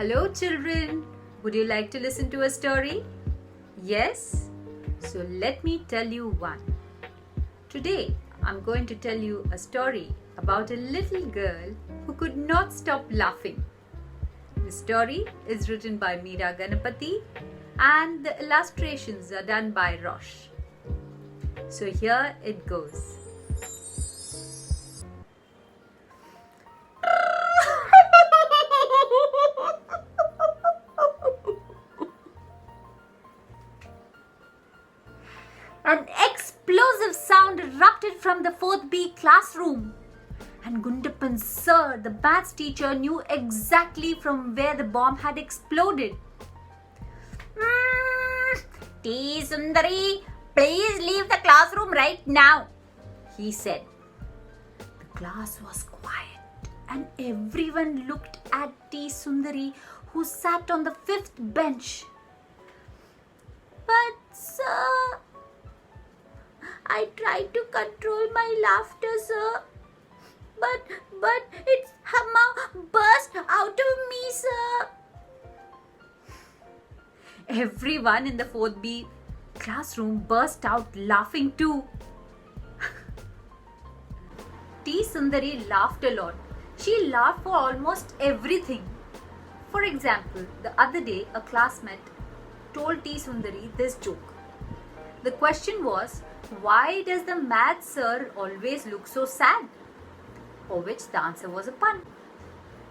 Hello children, would you like to listen to a story? Yes? So let me tell you one. Today I'm going to tell you a story about a little girl who could not stop laughing. The story is written by Meera Ganapati and the illustrations are done by Rosh. So here it goes. An explosive sound erupted from the 4th B classroom. And Gundappan sir, the maths teacher, knew exactly from where the bomb had exploded. T. Sundari, please leave the classroom right now, he said. The class was quiet and everyone looked at T. Sundari, who sat on the 5th bench. But sir, I tried to control my laughter, sir. But it somehow burst out of me, sir. Everyone in the 4th B classroom burst out laughing too. T. Sundari laughed a lot. She laughed for almost everything. For example, the other day a classmate told T. Sundari this joke. The question was, why does the maths sir always look so sad? For which the answer was a pun.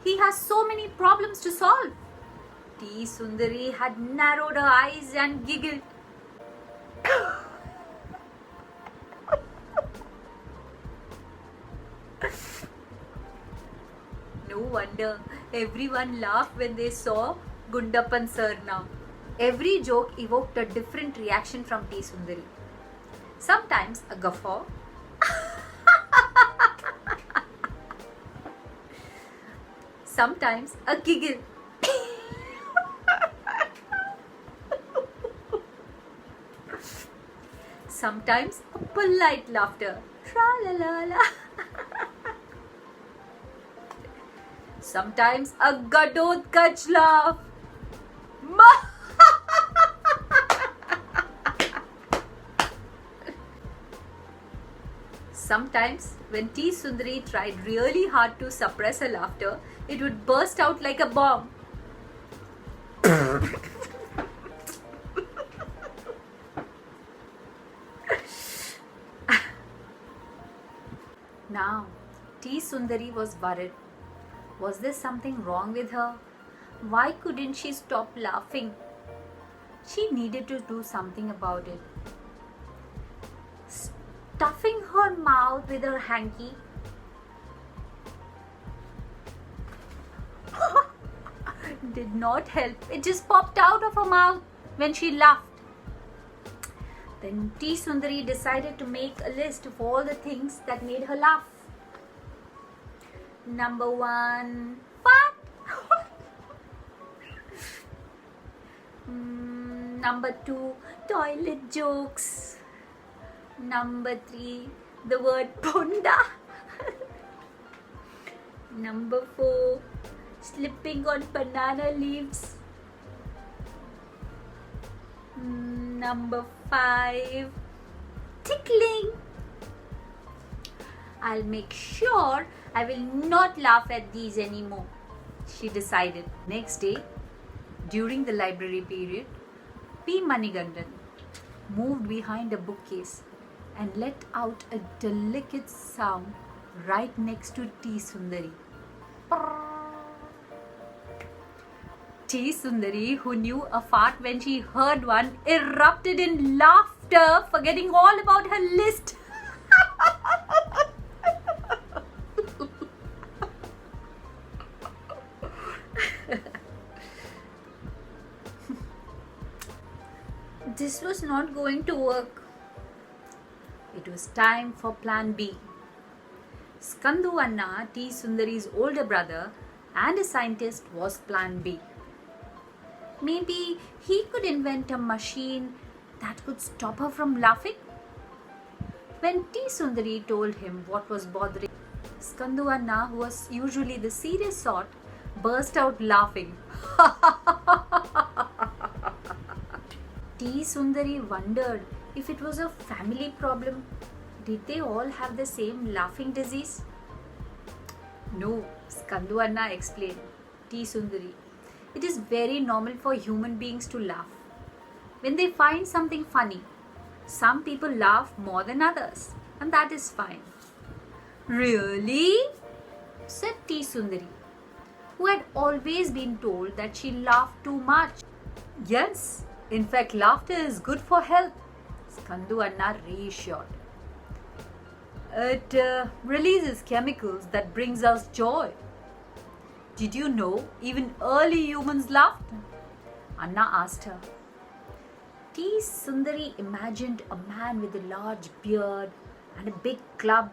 He has so many problems to solve. T. Sundari had narrowed her eyes and giggled. No wonder everyone laughed when they saw Gundappan sir now. Every joke evoked a different reaction from T. Sundari. Sometimes a guffaw, sometimes a giggle, sometimes a polite laughter, tra-la-la-la. Sometimes a Gadodkach laugh. Sometimes, when T. Sundari tried really hard to suppress her laughter, it would burst out like a bomb. Now, T. Sundari was worried. Was there something wrong with her? Why couldn't she stop laughing? She needed to do something about it. Stuffing her mouth with her hanky did not help. It just popped out of her mouth when she laughed. Then T. Sundari decided to make a list of all the things that made her laugh. Number 1, fart. Number 2, toilet jokes. Number 3, the word ponda. Number 4, slipping on banana leaves. Number 5, tickling. I'll make sure I will not laugh at these anymore, she decided. Next day, during the library period, P. Manigandan moved behind a bookcase and let out a delicate sound right next to T. Sundari. T. Sundari, who knew a fart when she heard one, erupted in laughter, forgetting all about her list. This was not going to work. It was time for plan B. Skandu Anna, T. Sundari's older brother and a scientist, was plan B. Maybe he could invent a machine that could stop her from laughing. When T. Sundari told him what was bothering Skandu Anna, who was usually the serious sort, burst out laughing. T. Sundari wondered if it was a family problem. Did they all have the same laughing disease? No, Skandu Anna explained. T. Sundari, it is very normal for human beings to laugh when they find something funny. Some people laugh more than others, and that is fine. Really? Said T. Sundari, who had always been told that she laughed too much. Yes, in fact, laughter is good for health, Skandu Anna reassured. It releases chemicals that brings us joy. Did you know even early humans laughed? Anna asked her. T. Sundari imagined a man with a large beard and a big club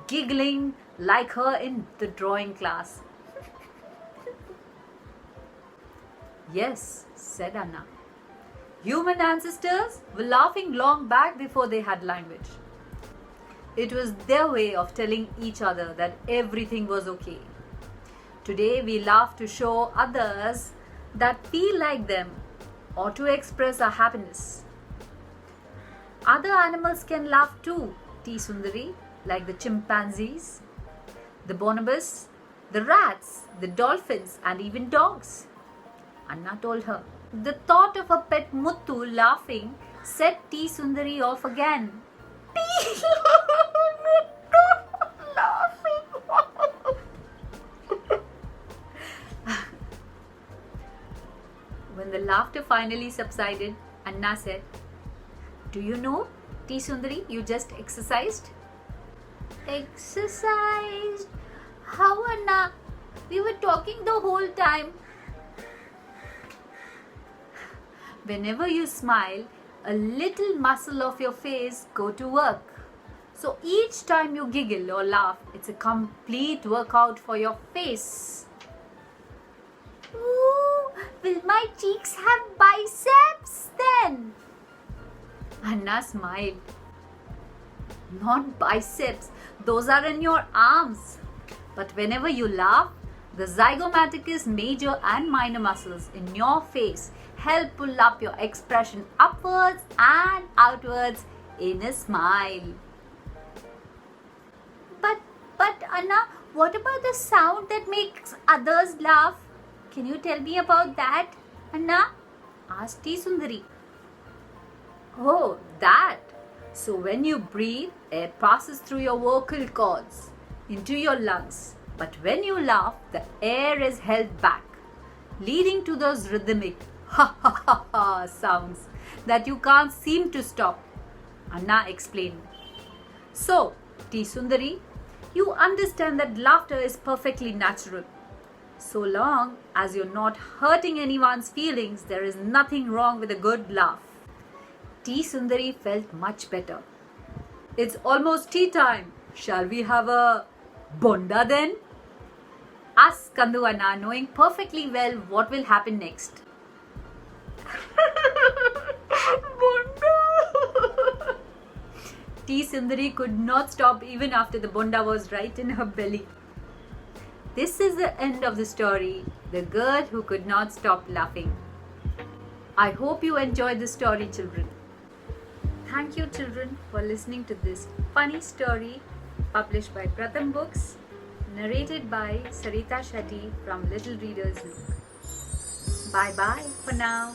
giggling like her in the drawing class. Yes, said Anna. Human ancestors were laughing long back before they had language. It was their way of telling each other that everything was okay. Today we laugh to show others that feel like them or to express our happiness. Other animals can laugh too, T. Sundari, like the chimpanzees, the bonobos, the rats, the dolphins, and even dogs. Anna told her. The thought of a pet Muttu laughing set T. Sundari off again. When the laughter finally subsided, Anna said, Do you know, T. Sundari, you just exercised? Exercised? How, Anna? We were talking the whole time. Whenever you smile, a little muscle of your face go to work. So each time you giggle or laugh, it's a complete workout for your face. Ooh, will my cheeks have biceps then? Anna smiled. Not biceps, those are in your arms. But whenever you laugh, the zygomaticus major and minor muscles in your face help pull up your expression upwards and outwards in a smile. But Anna, what about the sound that makes others laugh? Can you tell me about that, Anna? Asked T. Sundari. Oh, that. So when you breathe, air passes through your vocal cords into your lungs. But when you laugh, the air is held back, leading to those rhythmic ha ha ha ha sounds that you can't seem to stop, Anna explained. So, T. Sundari, you understand that laughter is perfectly natural. So long as you're not hurting anyone's feelings, there is nothing wrong with a good laugh. T. Sundari felt much better. It's almost tea time. Shall we have a bonda then? Asked Skandu Anna, knowing perfectly well what will happen next. Bonda! T. Sundari could not stop even after the bonda was right in her belly. This is the end of the story, The Girl Who Could Not Stop Laughing. I hope you enjoyed the story, children. Thank you, children, for listening to this funny story published by Pratham Books, narrated by Sarita Shetty from Little Reader's Nook. Bye-bye for now.